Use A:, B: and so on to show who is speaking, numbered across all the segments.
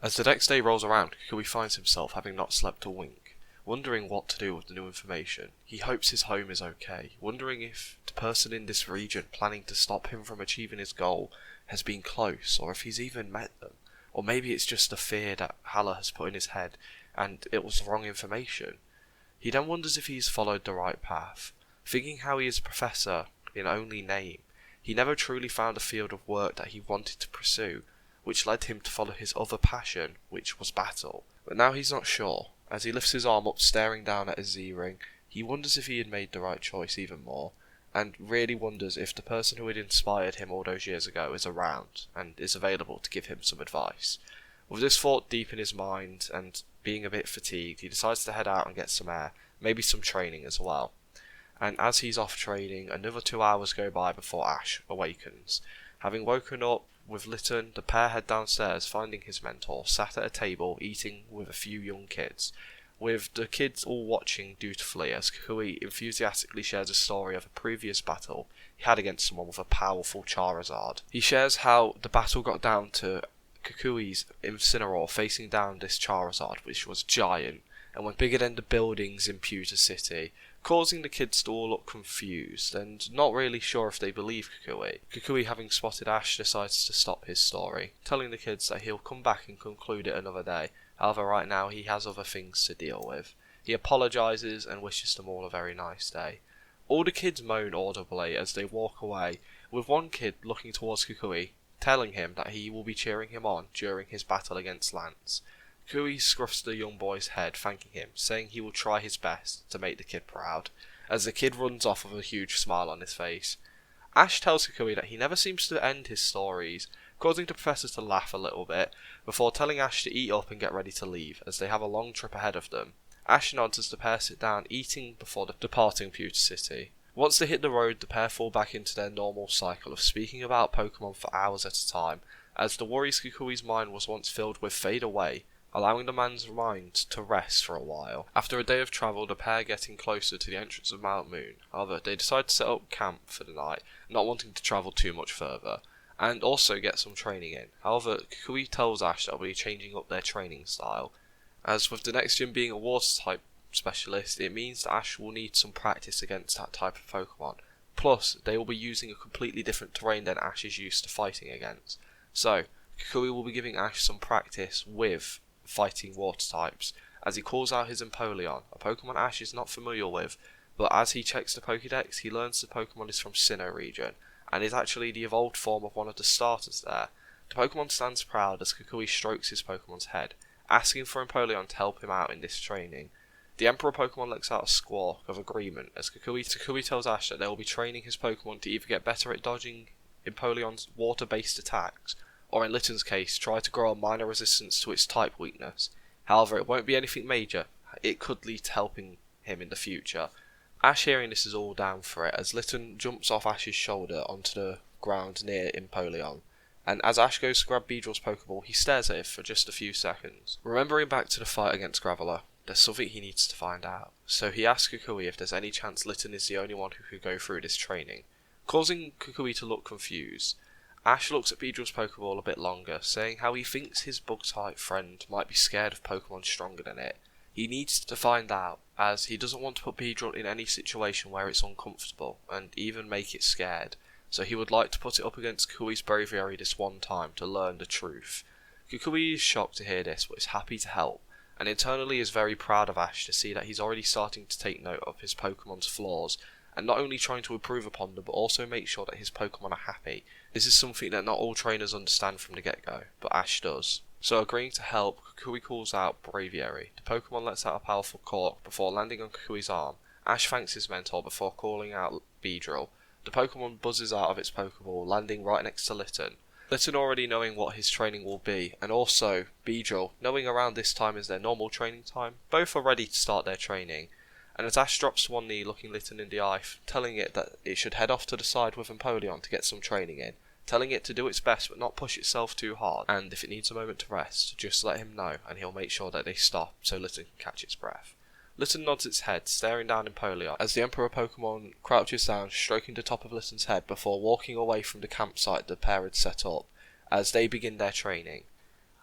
A: As the next day rolls around, Kukui finds himself having not slept a wink, wondering what to do with the new information. He hopes his home is okay, wondering if the person in this region planning to stop him from achieving his goal has been close, or if he's even met them. Or maybe it's just a fear that Hala has put in his head, and it was the wrong information. He then wonders if he's followed the right path, thinking how he is a professor in only name. He never truly found a field of work that he wanted to pursue, which led him to follow his other passion, which was battle. But now he's not sure. As he lifts his arm up staring down at his Z-ring, he wonders if he had made the right choice even more, and really wonders if the person who had inspired him all those years ago is around, and is available to give him some advice. With this thought deep in his mind, and being a bit fatigued, he decides to head out and get some air, maybe some training as well. And as he's off training, another 2 hours go by before Ash awakens. Having woken up with Litten, the pair head downstairs, finding his mentor sat at a table eating with a few young kids, with the kids all watching dutifully as Kukui enthusiastically shares a story of a previous battle he had against someone with a powerful Charizard. He shares how the battle got down to Kukui's Incineroar facing down this Charizard, which was giant, and went bigger than the buildings in Pewter City, causing the kids to all look confused and not really sure if they believe Kukui. Kukui, having spotted Ash, decides to stop his story, telling the kids that he'll come back and conclude it another day. However, right now he has other things to deal with. He apologises and wishes them all a very nice day. All the kids moan audibly as they walk away, with one kid looking towards Kukui, telling him that he will be cheering him on during his battle against Lance. Kukui scruffs the young boy's head, thanking him, saying he will try his best to make the kid proud, as the kid runs off with a huge smile on his face. Ash tells Kukui that he never seems to end his stories, causing the professor to laugh a little bit, before telling Ash to eat up and get ready to leave, as they have a long trip ahead of them. Ash nods as the pair sit down, eating before departing Pewter City. Once they hit the road, the pair fall back into their normal cycle of speaking about Pokémon for hours at a time, as the worries Kukui's mind was once filled with fade away, allowing the man's mind to rest for a while. After a day of travel, the pair getting closer to the entrance of Mount Moon. However, they decide to set up camp for the night, not wanting to travel too much further, and also get some training in. However, Kukui tells Ash that they'll be changing up their training style, as with the next gym being a water type specialist, it means that Ash will need some practice against that type of Pokemon. Plus, they will be using a completely different terrain than Ash is used to fighting against. So, Kukui will be giving Ash some practice with fighting water types, as he calls out his Empoleon, a Pokemon Ash is not familiar with, but as he checks the Pokédex, he learns the Pokemon is from Sinnoh region, and is actually the evolved form of one of the starters there. The Pokemon stands proud as Kukui strokes his Pokemon's head, asking for Empoleon to help him out in this training. The Emperor Pokemon lets out a squawk of agreement as Kukui tells Ash that they will be training his Pokemon to either get better at dodging Empoleon's water-based attacks, or in Litten's case, try to grow a minor resistance to its type weakness. However, it won't be anything major. It could lead to helping him in the future. Ash, hearing this, is all down for it, as Litten jumps off Ash's shoulder onto the ground near Empoleon, and as Ash goes to grab Beedrill's Pokeball, he stares at it for just a few seconds. Remembering back to the fight against Graveler, there's something he needs to find out, so he asks Kukui if there's any chance Litten is the only one who could go through this training, causing Kukui to look confused. Ash looks at Beedrill's Pokeball a bit longer, saying how he thinks his bug-type friend might be scared of Pokemon stronger than it. He needs to find out, as he doesn't want to put Beedrill in any situation where it's uncomfortable, and even make it scared, so he would like to put it up against Kukui's bravery this one time to learn the truth. Kukui is shocked to hear this, but is happy to help, and internally is very proud of Ash to see that he's already starting to take note of his Pokemon's flaws, and not only trying to improve upon them, but also make sure that his Pokemon are happy. This is something that not all trainers understand from the get-go, but Ash does. So agreeing to help, Kukui calls out Braviary. The Pokemon lets out a powerful cork before landing on Kukui's arm. Ash thanks his mentor before calling out Beedrill. The Pokemon buzzes out of its Pokeball, landing right next to Litten. Litten already knowing what his training will be, and also Beedrill knowing around this time is their normal training time, both are ready to start their training. And as Ash drops to one knee looking Litten in the eye, telling it that it should head off to the side with Empoleon to get some training in, telling it to do its best but not push itself too hard, and if it needs a moment to rest, just let him know and he'll make sure that they stop so Litten can catch its breath. Litten nods its head, staring down Empoleon, as the Emperor Pokemon crouches down, stroking the top of Litten's head before walking away from the campsite the pair had set up, as they begin their training.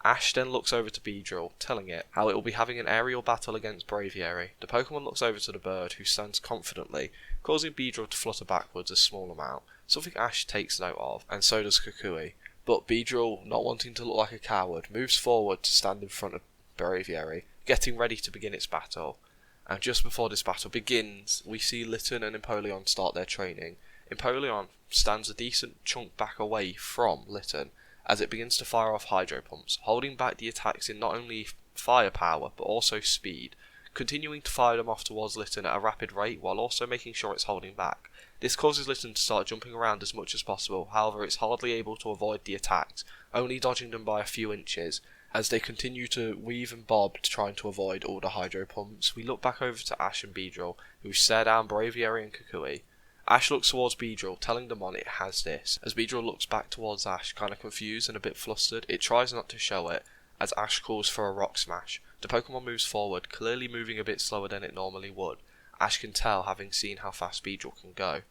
A: Ash then looks over to Beedrill, telling it how it will be having an aerial battle against Braviary. The Pokemon looks over to the bird, who stands confidently, causing Beedrill to flutter backwards a small amount, something Ash takes note of, and so does Kukui. But Beedrill, not wanting to look like a coward, moves forward to stand in front of Braviary, getting ready to begin its battle. And just before this battle begins, we see Litten and Empoleon start their training. Empoleon stands a decent chunk back away from Litten as it begins to fire off hydro pumps, holding back the attacks in not only firepower but also speed, continuing to fire them off towards Litten at a rapid rate while also making sure it's holding back. This causes Litten to start jumping around as much as possible, however it's hardly able to avoid the attacks, only dodging them by a few inches, as they continue to weave and bob trying to avoid all the hydro pumps. We look back over to Ash and Beedrill, who stare down Braviary and Kukui. Ash looks towards Beedrill, telling them on it has this. As Beedrill looks back towards Ash, kinda confused and a bit flustered, it tries not to show it, as Ash calls for a rock smash. The Pokemon moves forward, clearly moving a bit slower than it normally would. Ash can tell, having seen how fast Beedrill can go,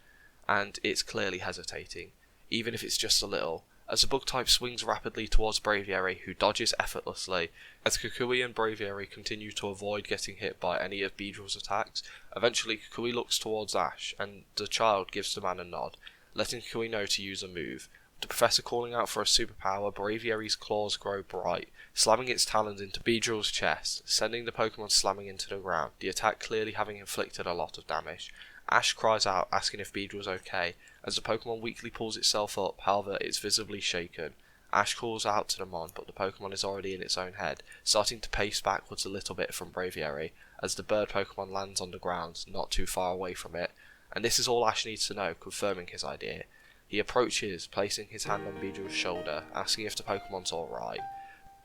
A: and it's clearly hesitating, even if it's just a little, as the bug type swings rapidly towards Braviary, who dodges effortlessly. As Kukui and Braviary continue to avoid getting hit by any of Beedrill's attacks, eventually Kukui looks towards Ash, and the child gives the man a nod, letting Kukui know to use a move. The professor calling out for a superpower, Braviary's claws grow bright, slamming its talons into Beedrill's chest, sending the Pokemon slamming into the ground, the attack clearly having inflicted a lot of damage. Ash cries out, asking if Beedrill's okay, as the Pokemon weakly pulls itself up, however it's visibly shaken. Ash calls out to the Mon, but the Pokemon is already in its own head, starting to pace backwards a little bit from Braviary, as the bird Pokemon lands on the ground, not too far away from it, and this is all Ash needs to know, confirming his idea. He approaches, placing his hand on Beedrill's shoulder, asking if the Pokemon's alright.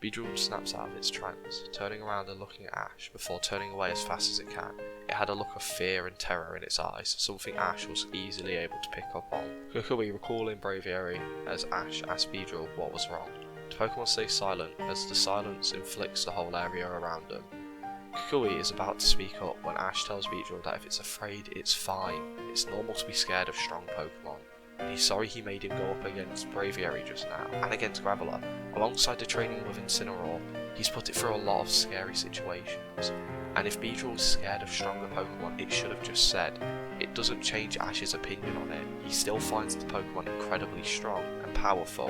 A: Beedrill snaps out of its trance, turning around and looking at Ash, before turning away as fast as it can. It had a look of fear and terror in its eyes, something Ash was easily able to pick up on. Kukui recalling Braviary as Ash asked Beedrill what was wrong. The Pokemon stay silent, as the silence inflicts the whole area around them. Kukui is about to speak up when Ash tells Beedrill that if it's afraid, it's fine. It's normal to be scared of strong Pokemon. And he's sorry he made him go up against Braviary just now, and against Graveler. Alongside the training with Incineroar, he's put it through a lot of scary situations. And if Beedrill is scared of stronger Pokemon, it should have just said. It doesn't change Ash's opinion on it. He still finds the Pokemon incredibly strong and powerful,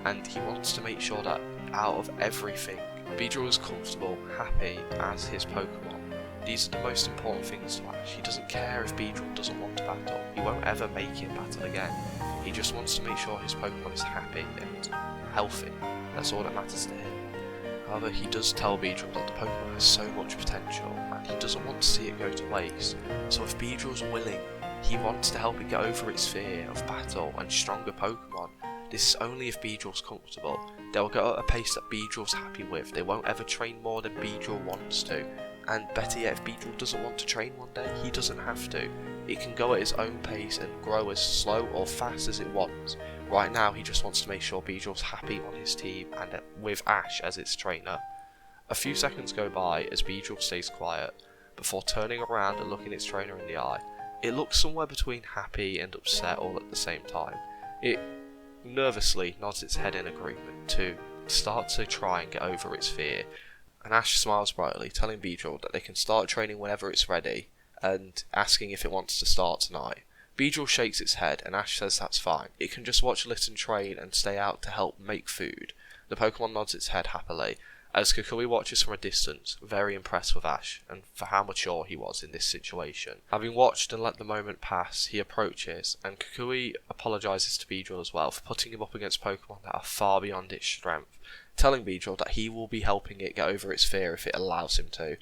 A: and he wants to make sure that out of everything, Beedrill is comfortable, happy as his Pokemon. These are the most important things to Ash. He doesn't care if Beedrill doesn't want to battle. He won't ever make him battle again. He just wants to make sure his Pokemon is happy and healthy. That's all that matters to him. However, he does tell Beedrill that the Pokemon has so much potential, and he doesn't want to see it go to waste. So if Beedrill's willing, he wants to help it get over its fear of battle and stronger Pokemon. This is only if Beedrill's comfortable. They'll go at a pace that Beedrill's happy with. They won't ever train more than Beedrill wants to. And better yet, if Beedrill doesn't want to train one day, he doesn't have to. It can go at its own pace and grow as slow or fast as it wants. Right now, he just wants to make sure Beedrill's happy on his team and with Ash as its trainer. A few seconds go by as Beedrill stays quiet, before turning around and looking its trainer in the eye. It looks somewhere between happy and upset all at the same time. It nervously nods its head in agreement to start to try and get over its fear. And Ash smiles brightly, telling Beedrill that they can start training whenever it's ready, and asking if it wants to start tonight. Beedrill shakes its head, and Ash says that's fine. It can just watch Litten train and stay out to help make food. The Pokemon nods its head happily, as Kukui watches from a distance, very impressed with Ash, and for how mature he was in this situation. Having watched and let the moment pass, he approaches, and Kukui apologises to Beedrill as well for putting him up against Pokemon that are far beyond its strength, telling Beedrill that he will be helping it get over its fear if it allows him to.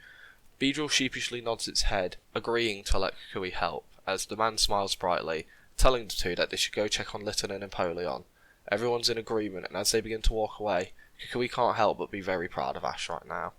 A: Beedrill sheepishly nods its head, agreeing to let Kukui help, as the man smiles brightly, telling the two that they should go check on Litten and Empoleon. Everyone's in agreement, and as they begin to walk away, Kukui can't help but be very proud of Ash right now.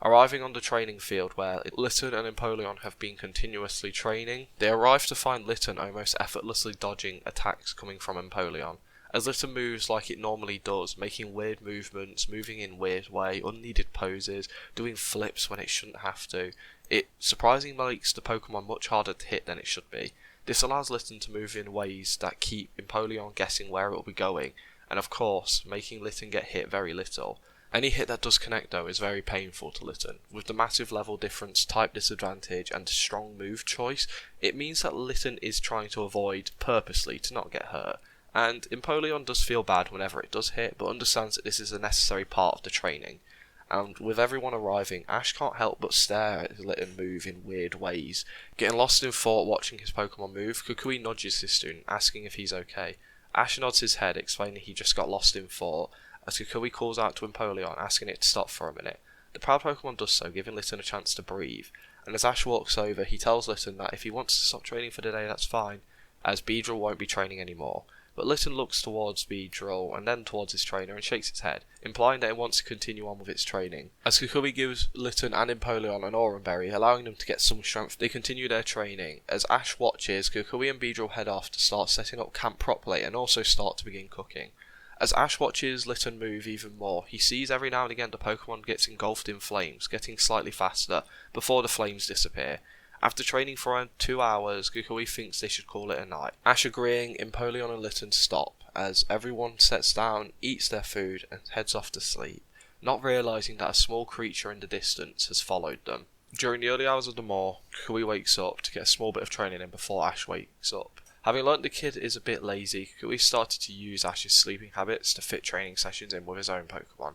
A: Arriving on the training field where Litten and Empoleon have been continuously training, they arrive to find Litten almost effortlessly dodging attacks coming from Empoleon. As Litten moves like it normally does, making weird movements, moving in weird way, unneeded poses, doing flips when it shouldn't have to, it surprisingly makes the Pokemon much harder to hit than it should be. This allows Litten to move in ways that keep Empoleon guessing where it will be going, and of course, making Litten get hit very little. Any hit that does connect though is very painful to Litten. With the massive level difference, type disadvantage and strong move choice, it means that Litten is trying to avoid purposely to not get hurt. And Empoleon does feel bad whenever it does hit, but understands that this is a necessary part of the training. And with everyone arriving, Ash can't help but stare at Litten move in weird ways. Getting lost in thought watching his Pokemon move, Kukui nudges his student, asking if he's okay. Ash nods his head, explaining he just got lost in thought, as Kukui calls out to Empoleon, asking it to stop for a minute. The proud Pokemon does so, giving Litten a chance to breathe, and as Ash walks over, he tells Litten that if he wants to stop training for the day, that's fine, as Beedrill won't be training anymore. But Litten looks towards Beedrill and then towards his trainer and shakes its head, implying that it wants to continue on with its training. As Kukui gives Litten and Empoleon an Aurum Berry, allowing them to get some strength, they continue their training. As Ash watches, Kukui and Beedrill head off to start setting up camp properly and also start to begin cooking. As Ash watches Litten move even more, he sees every now and again the Pokemon gets engulfed in flames, getting slightly faster, before the flames disappear. After training for around 2 hours, Kukui thinks they should call it a night. Ash agreeing, Empoleon and Litten stop, as everyone sets down, eats their food, and heads off to sleep, not realising that a small creature in the distance has followed them. During the early hours of the morning, Kukui wakes up to get a small bit of training in before Ash wakes up. Having learnt the kid is a bit lazy, Kukui started to use Ash's sleeping habits to fit training sessions in with his own Pokemon.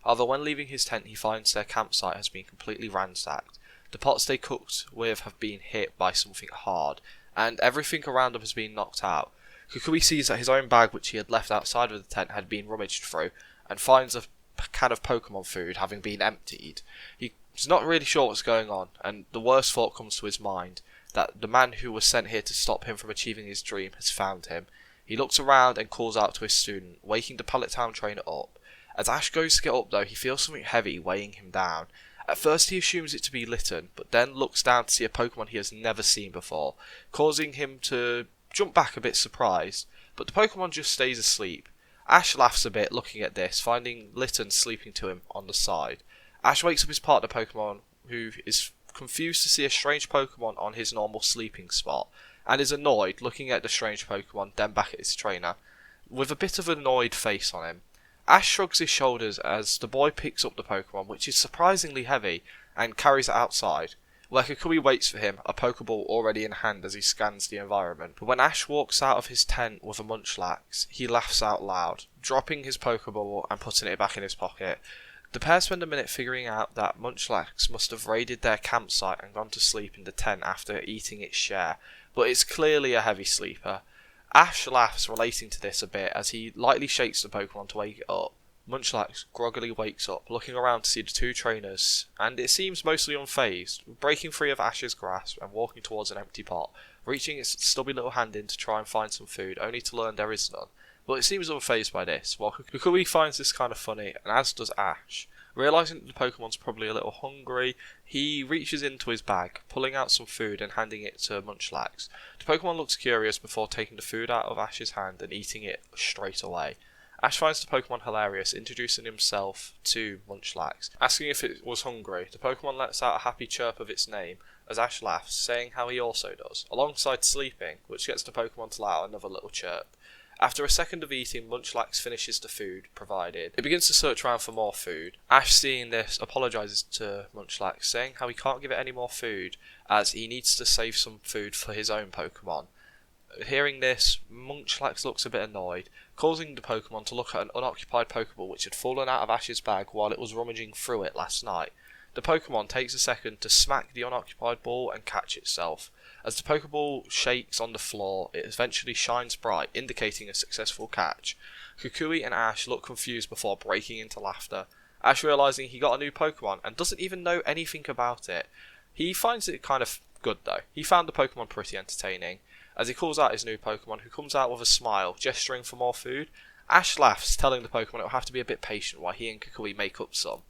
A: However, when leaving his tent, he finds their campsite has been completely ransacked. The pots they cooked with have been hit by something hard, and everything around them has been knocked out. Kukui sees that his own bag, which he had left outside of the tent, had been rummaged through, and finds a can of Pokemon food having been emptied. He's not really sure what's going on, and the worst thought comes to his mind, that the man who was sent here to stop him from achieving his dream has found him. He looks around and calls out to his student, waking the Pallet Town trainer up. As Ash goes to get up though, he feels something heavy weighing him down. At first he assumes it to be Litten, but then looks down to see a Pokemon he has never seen before, causing him to jump back a bit surprised, but the Pokemon just stays asleep. Ash laughs a bit looking at this, finding Litten sleeping to him on the side. Ash wakes up his partner Pokemon, who is confused to see a strange Pokemon on his normal sleeping spot, and is annoyed looking at the strange Pokemon, then back at his trainer, with a bit of an annoyed face on him. Ash shrugs his shoulders as the boy picks up the Pokemon, which is surprisingly heavy, and carries it outside, where Kukui waits for him, a Pokeball already in hand as he scans the environment. But when Ash walks out of his tent with a Munchlax, he laughs out loud, dropping his Pokeball and putting it back in his pocket. The pair spend a minute figuring out that Munchlax must have raided their campsite and gone to sleep in the tent after eating its share, but it's clearly a heavy sleeper. Ash laughs relating to this a bit as he lightly shakes the Pokemon to wake it up. Munchlax groggily wakes up, looking around to see the two trainers, and it seems mostly unfazed, breaking free of Ash's grasp and walking towards an empty pot, reaching its stubby little hand in to try and find some food, only to learn there is none. But it seems unfazed by this, while Kukui finds this kind of funny, and as does Ash. Realising that the Pokemon's probably a little hungry, he reaches into his bag, pulling out some food and handing it to Munchlax. The Pokemon looks curious before taking the food out of Ash's hand and eating it straight away. Ash finds the Pokemon hilarious, introducing himself to Munchlax. Asking if it was hungry, the Pokemon lets out a happy chirp of its name, as Ash laughs, saying how he also does, alongside sleeping, which gets the Pokemon to let out another little chirp. After a second of eating, Munchlax finishes the food provided. It begins to search around for more food. Ash, seeing this, apologises to Munchlax, saying how he can't give it any more food, as he needs to save some food for his own Pokemon. Hearing this, Munchlax looks a bit annoyed, causing the Pokemon to look at an unoccupied Pokeball which had fallen out of Ash's bag while it was rummaging through it last night. The Pokemon takes a second to smack the unoccupied ball and catch itself. As the Pokeball shakes on the floor, it eventually shines bright, indicating a successful catch. Kukui and Ash look confused before breaking into laughter. Ash realising he got a new Pokemon and doesn't even know anything about it. He finds it kind of good though. He found the Pokemon pretty entertaining. As he calls out his new Pokemon, who comes out with a smile, gesturing for more food, Ash laughs, telling the Pokemon it will have to be a bit patient while he and Kukui make up some.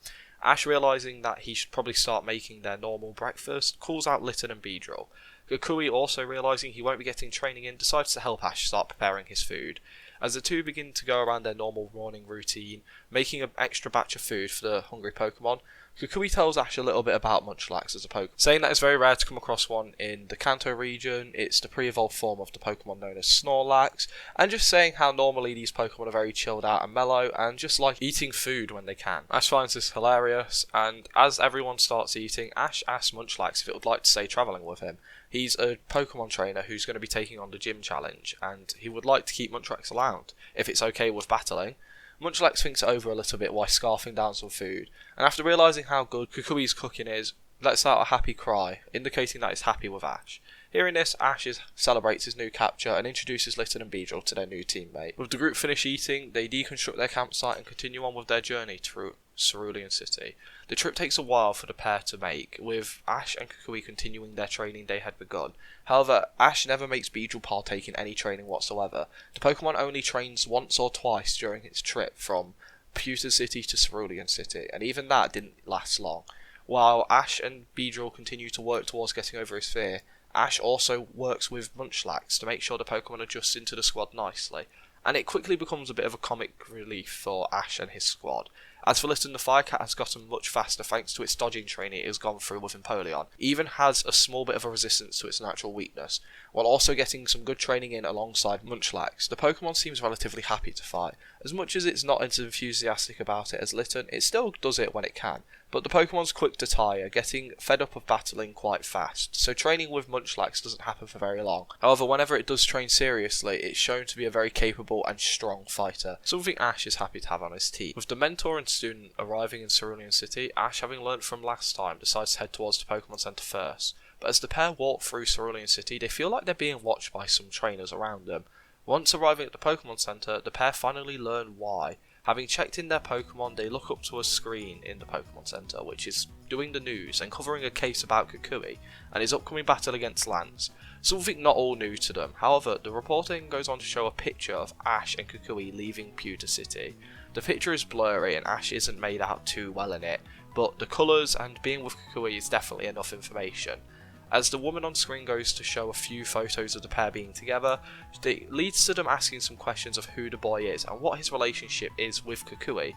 A: Ash, realising that he should probably start making their normal breakfast, calls out Litten and Beedrill. Kukui, also realising he won't be getting training in, decides to help Ash start preparing his food. As the two begin to go around their normal morning routine, making an extra batch of food for the hungry Pokemon. Kukui tells Ash a little bit about Munchlax as a Pokemon, saying that it's very rare to come across one in the Kanto region, it's the pre-evolved form of the Pokemon known as Snorlax, and just saying how normally these Pokemon are very chilled out and mellow, and just like eating food when they can. Ash finds this hilarious, and as everyone starts eating, Ash asks Munchlax if it would like to stay travelling with him. He's a Pokemon trainer who's going to be taking on the gym challenge, and he would like to keep Munchlax around, if it's okay with battling. Munchlax thinks it over a little bit while scarfing down some food, and after realising how good Kukui's cooking is, lets out a happy cry, indicating that he's happy with Ash. Hearing this, Ash celebrates his new capture and introduces Litten and Beedrill to their new teammate. With the group finished eating, they deconstruct their campsite and continue on with their journey through Cerulean City. The trip takes a while for the pair to make, with Ash and Kukui continuing their training they had begun. However, Ash never makes Beedrill partake in any training whatsoever. The Pokemon only trains once or twice during its trip from Pewter City to Cerulean City, and even that didn't last long. While Ash and Beedrill continue to work towards getting over his fear, Ash also works with Munchlax to make sure the Pokemon adjust into the squad nicely, and it quickly becomes a bit of a comic relief for Ash and his squad. As for Litten, the Firecat has gotten much faster thanks to its dodging training it has gone through with Empoleon. It even has a small bit of a resistance to its natural weakness, while also getting some good training in alongside Munchlax. The Pokemon seems relatively happy to fight. As much as it's not as enthusiastic about it as Litten, it still does it when it can. But the Pokemon's quick to tire, getting fed up of battling quite fast, so training with Munchlax doesn't happen for very long. However, whenever it does train seriously, it's shown to be a very capable and strong fighter, something Ash is happy to have on his team. With the mentor and student arriving in Cerulean City, Ash, having learnt from last time, decides to head towards the Pokemon Center first. But as the pair walk through Cerulean City, they feel like they're being watched by some trainers around them. Once arriving at the Pokemon Center, the pair finally learn why. Having checked in their Pokemon, they look up to a screen in the Pokemon Center, which is doing the news and covering a case about Kukui and his upcoming battle against Lance. Something not all new to them. However, the reporting goes on to show a picture of Ash and Kukui leaving Pewter City. The picture is blurry and Ash isn't made out too well in it, but the colours and being with Kukui is definitely enough information. As the woman on screen goes to show a few photos of the pair being together, it leads to them asking some questions of who the boy is and what his relationship is with Kukui.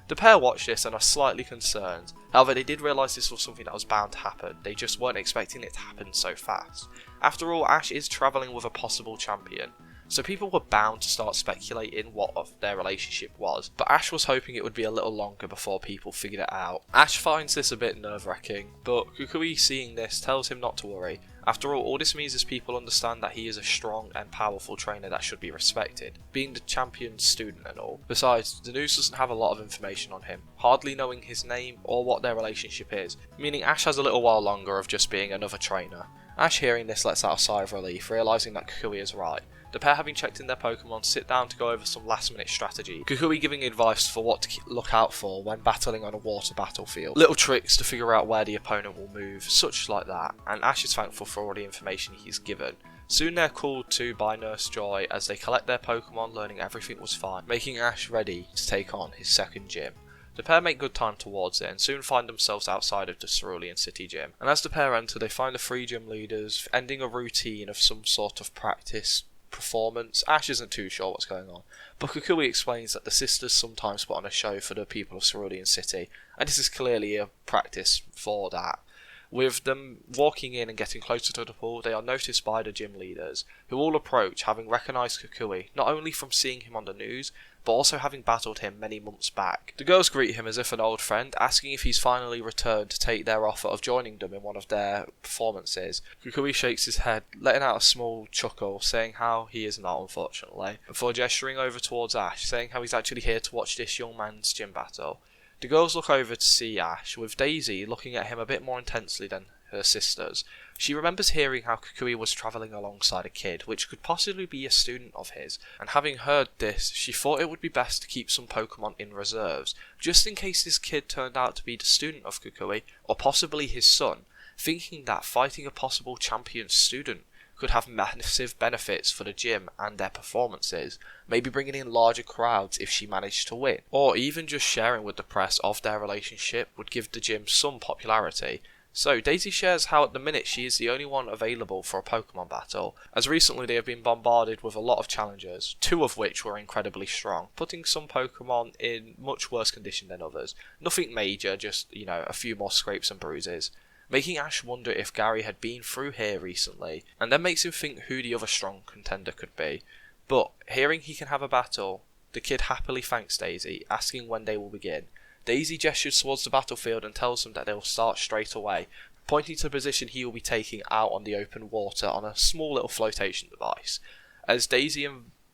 A: The pair watch this and are slightly concerned, however they did realise this was something that was bound to happen, they just weren't expecting it to happen so fast. After all, Ash is travelling with a possible champion, so people were bound to start speculating what their relationship was, but Ash was hoping it would be a little longer before people figured it out. Ash finds this a bit nerve-wracking, but Kukui seeing this tells him not to worry. After all this means is people understand that he is a strong and powerful trainer that should be respected, being the champion's student and all. Besides, the news doesn't have a lot of information on him, hardly knowing his name or what their relationship is, meaning Ash has a little while longer of just being another trainer. Ash hearing this lets out a sigh of relief, realising that Kukui is right. The pair, having checked in their Pokemon, sit down to go over some last minute strategy, Kukui giving advice for what to look out for when battling on a water battlefield. Little tricks to figure out where the opponent will move, such like that, and Ash is thankful for all the information he's given. Soon they're called to by Nurse Joy as they collect their Pokemon, learning everything was fine, making Ash ready to take on his second gym. The pair make good time towards it and soon find themselves outside of the Cerulean City gym. And as the pair enter, they find the three gym leaders ending a routine of some sort of practice performance. Ash isn't too sure what's going on, but Kukui explains that the sisters sometimes put on a show for the people of Cerulean City, and this is clearly a practice for that. With them walking in and getting closer to the pool, they are noticed by the gym leaders, who all approach, having recognised Kukui, not only from seeing him on the news, but also having battled him many months back. The girls greet him as if an old friend, asking if he's finally returned to take their offer of joining them in one of their performances. Kukui shakes his head, letting out a small chuckle, saying how he is not, unfortunately, before gesturing over towards Ash, saying how he's actually here to watch this young man's gym battle. The girls look over to see Ash, with Daisy looking at him a bit more intensely than her sisters. She remembers hearing how Kukui was travelling alongside a kid, which could possibly be a student of his, and having heard this, she thought it would be best to keep some Pokemon in reserves, just in case this kid turned out to be the student of Kukui, or possibly his son, thinking that fighting a possible champion student could have massive benefits for the gym and their performances, maybe bringing in larger crowds if she managed to win, or even just sharing with the press of their relationship would give the gym some popularity. So, Daisy shares how at the minute she is the only one available for a Pokemon battle, as recently they have been bombarded with a lot of challengers, 2 of which were incredibly strong, putting some Pokemon in much worse condition than others. Nothing major, just, a few more scrapes and bruises, making Ash wonder if Gary had been through here recently, and then makes him think who the other strong contender could be. But, hearing he can have a battle, the kid happily thanks Daisy, asking when they will begin. Daisy gestures towards the battlefield and tells him that they will start straight away, pointing to the position he will be taking out on the open water on a small little flotation device. As Daisy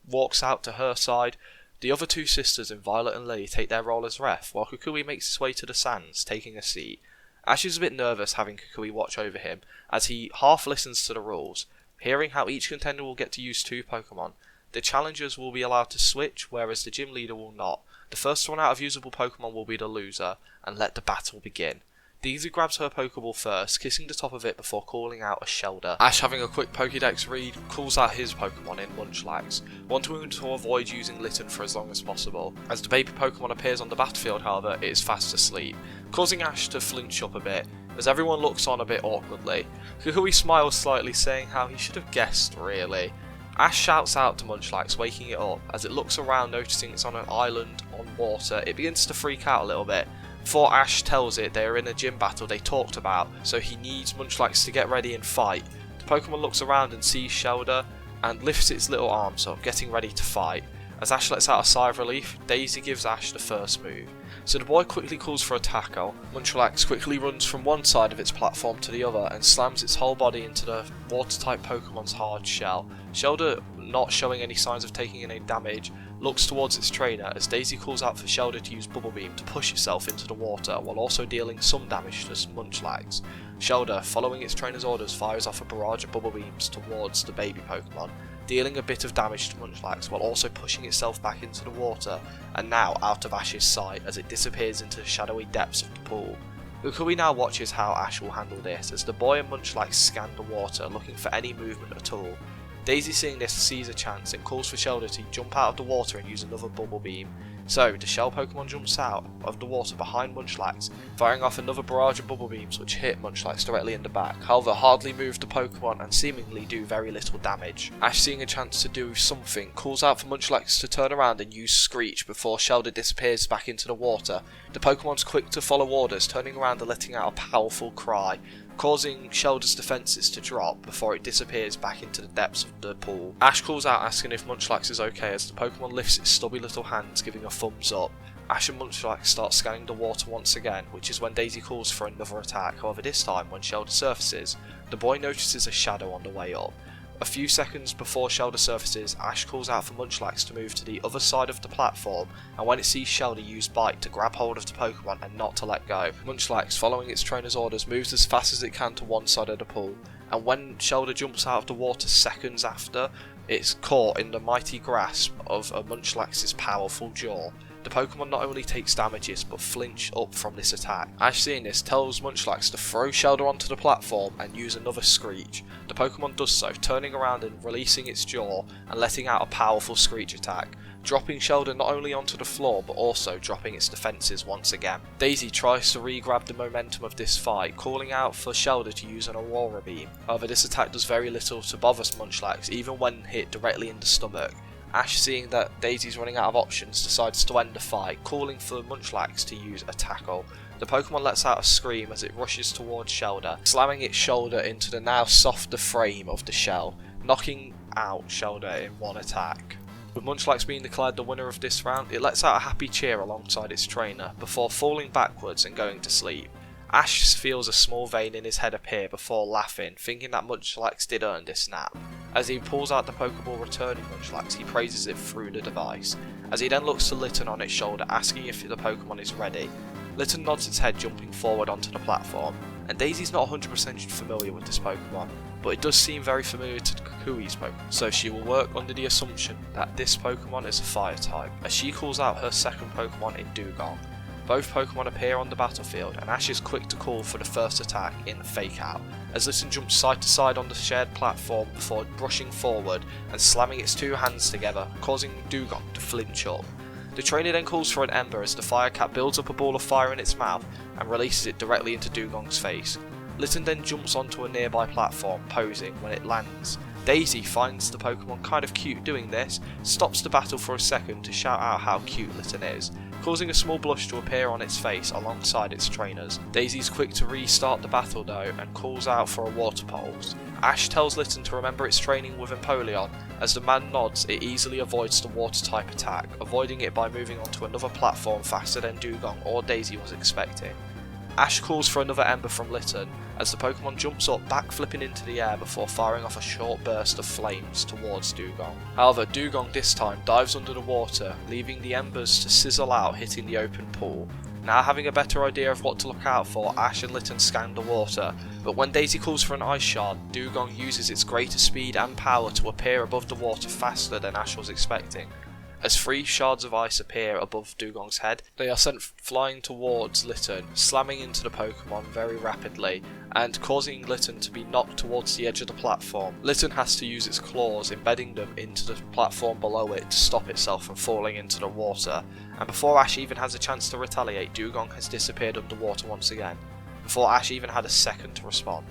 A: walks out to her side, the other 2 sisters in Violet and Lily take their role as ref, while Kukui makes his way to the sands, taking a seat. Ash is a bit nervous having Kukui watch over him, as he half listens to the rules, hearing how each contender will get to use 2 Pokemon. The challengers will be allowed to switch, whereas the gym leader will not. The first one out of usable Pokemon will be the loser, and let the battle begin. Daisy grabs her Pokeball first, kissing the top of it before calling out a Shellder. Ash, having a quick Pokédex read, calls out his Pokemon in Munchlax, wanting to avoid using Litten for as long as possible. As the baby Pokemon appears on the battlefield, however, it is fast asleep, causing Ash to flinch up a bit, as everyone looks on a bit awkwardly. Kukui smiles slightly, saying how he should have guessed, really. Ash shouts out to Munchlax, waking it up. As it looks around, noticing it's on an island on water, it begins to freak out a little bit. Before Ash tells it they are in a gym battle they talked about, so he needs Munchlax to get ready and fight. The Pokemon looks around and sees Shellder, and lifts its little arms up, getting ready to fight. As Ash lets out a sigh of relief, Daisy gives Ash the first move. So the boy quickly calls for a tackle. Munchlax quickly runs from one side of its platform to the other and slams its whole body into the water-type Pokemon's hard shell. Shellder, not showing any signs of taking any damage, looks towards its trainer as Daisy calls out for Shellder to use Bubble Beam to push itself into the water while also dealing some damage to Munchlax. Shellder, following its trainer's orders, fires off a barrage of Bubble Beams towards the baby Pokemon, dealing a bit of damage to Munchlax while also pushing itself back into the water, and now out of Ash's sight as it disappears into the shadowy depths of the pool. Kukui now watches how Ash will handle this as the boy and Munchlax scan the water looking for any movement at all. Daisy, seeing this, sees a chance and calls for Shellder to jump out of the water and use another Bubble Beam. So, the shell Pokemon jumps out of the water behind Munchlax, firing off another barrage of Bubble Beams which hit Munchlax directly in the back, however hardly move the Pokemon and seemingly do very little damage. Ash, seeing a chance to do something, calls out for Munchlax to turn around and use Screech before Shellder disappears back into the water. The Pokemon's quick to follow orders, turning around and letting out a powerful cry, causing Shellder's defences to drop before it disappears back into the depths of the pool. Ash calls out asking if Munchlax is okay as the Pokemon lifts its stubby little hands, giving a thumbs up. Ash and Munchlax start scanning the water once again, which is when Daisy calls for another attack. However, this time when Shellder surfaces, the boy notices a shadow on the way up. A few seconds before Shellder surfaces, Ash calls out for Munchlax to move to the other side of the platform, and when it sees Shellder use Bite to grab hold of the Pokemon and not to let go, Munchlax, following its trainer's orders, moves as fast as it can to one side of the pool, and when Shellder jumps out of the water seconds after, it's caught in the mighty grasp of Munchlax's powerful jaw. The Pokemon not only takes damages but flinch up from this attack. Ash, seeing this, tells Munchlax to throw Shellder onto the platform and use another Screech. The Pokemon does so, turning around and releasing its jaw and letting out a powerful Screech attack, dropping Shellder not only onto the floor but also dropping its defences once again. Daisy tries to re-grab the momentum of this fight, calling out for Shellder to use an Aurora Beam. However, this attack does very little to bother Munchlax, even when hit directly in the stomach. Ash, seeing that Daisy's running out of options, decides to end the fight, calling for Munchlax to use a tackle. The Pokemon lets out a scream as it rushes towards Shellder, slamming its shoulder into the now softer frame of the shell, knocking out Shellder in one attack. With Munchlax being declared the winner of this round, it lets out a happy cheer alongside its trainer, before falling backwards and going to sleep. Ash feels a small vein in his head appear before laughing, thinking that Munchlax did earn this nap. As he pulls out the Pokeball returning Munchlax, he praises it through the device, as he then looks to Litten on its shoulder, asking if the Pokemon is ready. Litten nods its head, jumping forward onto the platform, and Daisy's not 100% familiar with this Pokemon, but it does seem very familiar to Kukui's Pokemon, so she will work under the assumption that this Pokemon is a Fire type, as she calls out her second Pokemon in Dugong. Both Pokemon appear on the battlefield, and Ash is quick to call for the first attack in Fake Out, as Litten jumps side to side on the shared platform before rushing forward and slamming its two hands together, causing Dugong to flinch up. The trainer then calls for an Ember as the Fire Cat builds up a ball of fire in its mouth and releases it directly into Dugong's face. Litten then jumps onto a nearby platform, posing when it lands. Daisy finds the Pokemon kind of cute doing this, stops the battle for a second to shout out how cute Litten is, causing a small blush to appear on its face alongside its trainers. Daisy's quick to restart the battle though and calls out for a water pulse. Ash tells Litten to remember its training with Empoleon. As the man nods, it easily avoids the water type attack, avoiding it by moving onto another platform faster than Dugong or Daisy was expecting. Ash calls for another Ember from Litten as the Pokemon jumps up, backflipping into the air before firing off a short burst of flames towards Dugong. However, Dugong this time dives under the water, leaving the Embers to sizzle out, hitting the open pool. Now having a better idea of what to look out for, Ash and Litten scan the water, but when Daisy calls for an Ice Shard, Dugong uses its greater speed and power to appear above the water faster than Ash was expecting. As 3 shards of ice appear above Dugong's head, they are sent flying towards Litten, slamming into the Pokemon very rapidly and causing Litten to be knocked towards the edge of the platform. Litten has to use its claws, embedding them into the platform below it to stop itself from falling into the water, and before Ash even has a chance to retaliate, Dugong has disappeared underwater once again, before Ash even had a second to respond.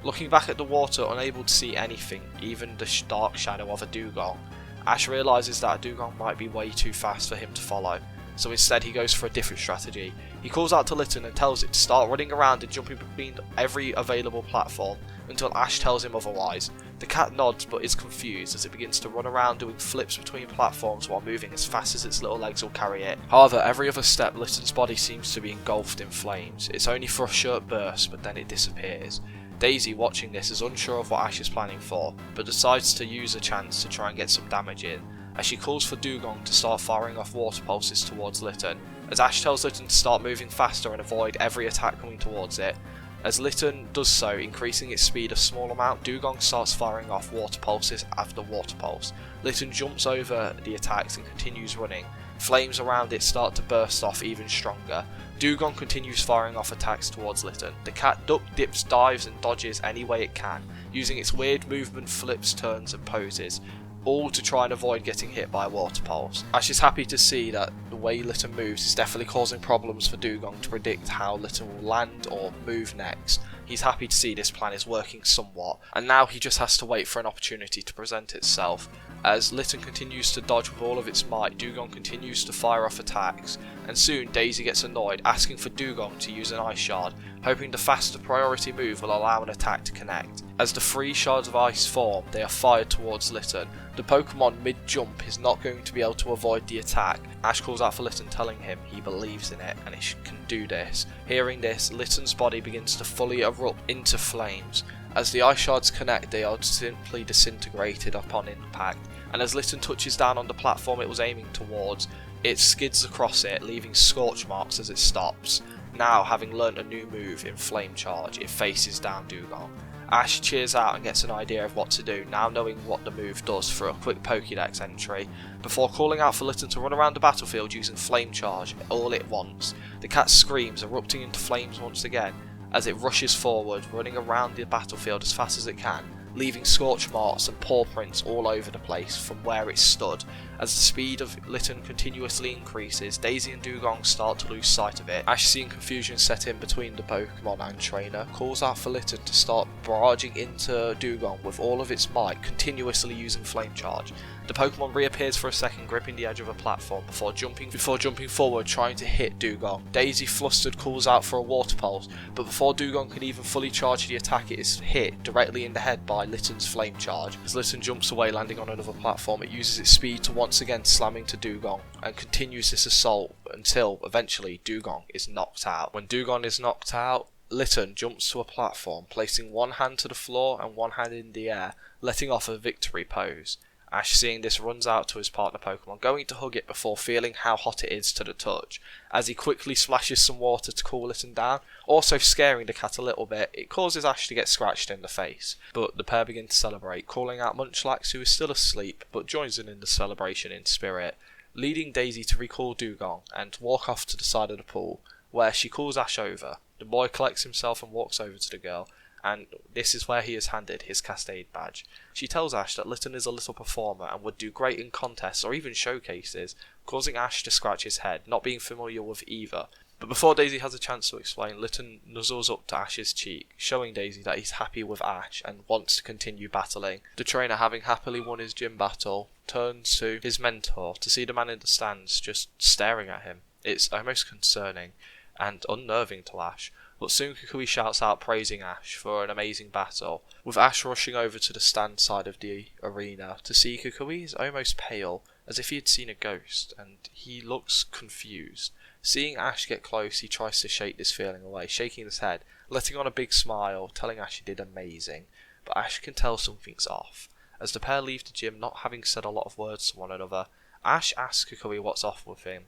A: Looking back at the water, unable to see anything, even the dark shadow of a Dugong, Ash realises that a Dugong might be way too fast for him to follow, so instead he goes for a different strategy. He calls out to Litten and tells it to start running around and jumping between every available platform until Ash tells him otherwise. The cat nods but is confused as it begins to run around doing flips between platforms while moving as fast as its little legs will carry it. However, every other step Litten's body seems to be engulfed in flames. It's only for a short burst, but then it disappears. Daisy, watching this, is unsure of what Ash is planning for, but decides to use a chance to try and get some damage in, as she calls for Dugong to start firing off water pulses towards Litten, as Ash tells Litten to start moving faster and avoid every attack coming towards it. As Litten does so, increasing its speed a small amount, Dugong starts firing off water pulses after water pulse. Litten jumps over the attacks and continues running. Flames around it start to burst off even stronger. Dugong continues firing off attacks towards Litten. The cat duck, dips, dives and dodges any way it can, using its weird movement, flips, turns and poses, all to try and avoid getting hit by a water pulse. Ash is happy to see that the way Litten moves is definitely causing problems for Dugong to predict how Litten will land or move next. He's happy to see this plan is working somewhat, and now he just has to wait for an opportunity to present itself. As Litten continues to dodge with all of its might, Dugong continues to fire off attacks, and soon Daisy gets annoyed, asking for Dugong to use an Ice Shard, hoping the faster priority move will allow an attack to connect. As the 3 shards of ice form, they are fired towards Litten. The Pokemon mid-jump is not going to be able to avoid the attack. Ash calls out for Litten, telling him he believes in it and it can do this. Hearing this, Litten's body begins to fully erupt into flames. As the ice shards connect, they are simply disintegrated upon impact, and as Litten touches down on the platform it was aiming towards, it skids across it, leaving scorch marks as it stops. Now, having learnt a new move in Flame Charge, it faces down Dugong. Ash cheers out and gets an idea of what to do, now knowing what the move does for a quick Pokédex entry, before calling out for Litten to run around the battlefield using Flame Charge all at once. The cat screams, erupting into flames once again, as it rushes forward, running around the battlefield as fast as it can, leaving scorch marks and paw prints all over the place from where it stood. As the speed of Litten continuously increases, Daisy and Dugong start to lose sight of it. Ash, seeing confusion set in between the Pokemon and trainer, calls out for Litten to start barraging into Dugong with all of its might, continuously using Flame Charge. The Pokemon reappears for a second, gripping the edge of a platform before jumping forward, trying to hit Dugong. Daisy, flustered, calls out for a water pulse, but before Dugong can even fully charge the attack, it is hit directly in the head by Litten's Flame Charge. As Litten jumps away, landing on another platform, it uses its speed to once again slam into Dugong and continues this assault until eventually Dugong is knocked out. When Dugong is knocked out, Litten jumps to a platform, placing one hand to the floor and one hand in the air, letting off a victory pose. Ash, seeing this, runs out to his partner Pokemon, going to hug it before feeling how hot it is to the touch. As he quickly splashes some water to cool Litten down, also scaring the cat a little bit, it causes Ash to get scratched in the face. But the pair begin to celebrate, calling out Munchlax, who is still asleep, but joins in the celebration in spirit, leading Daisy to recall Dugong and walk off to the side of the pool, where she calls Ash over. The boy collects himself and walks over to the girl, and this is where he is handed his Cascade badge. She tells Ash that Litten is a little performer and would do great in contests or even showcases, causing Ash to scratch his head, not being familiar with either. But before Daisy has a chance to explain, Litten nuzzles up to Ash's cheek, showing Daisy that he's happy with Ash and wants to continue battling. The trainer, having happily won his gym battle, turns to his mentor to see the man in the stands just staring at him. It's almost concerning and unnerving to Ash, but soon Kukui shouts out praising Ash for an amazing battle, with Ash rushing over to the stand side of the arena to see Kukui is almost pale, as if he had seen a ghost, and he looks confused. Seeing Ash get close, he tries to shake this feeling away, shaking his head, letting on a big smile, telling Ash he did amazing. But Ash can tell something's off. As the pair leave the gym, not having said a lot of words to one another, Ash asks Kukui what's off with him,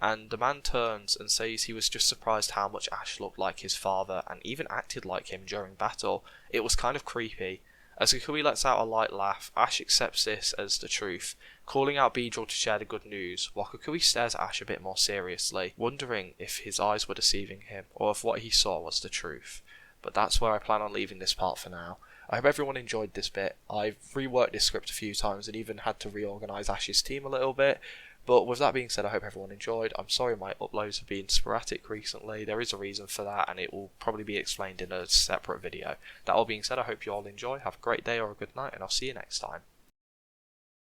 A: and the man turns and says he was just surprised how much Ash looked like his father and even acted like him during battle. It was kind of creepy. As Kukui lets out a light laugh, Ash accepts this as the truth, calling out Beedrill to share the good news, while Kukui stares at Ash a bit more seriously, wondering if his eyes were deceiving him, or if what he saw was the truth. But that's where I plan on leaving this part for now. I hope everyone enjoyed this bit. I've reworked this script a few times and even had to reorganise Ash's team a little bit. But with that being said, I hope everyone enjoyed. I'm sorry my uploads have been sporadic recently. There is a reason for that, and it will probably be explained in a separate video. That all being said, I hope you all enjoy. Have a great day or a good night, and I'll see you next time.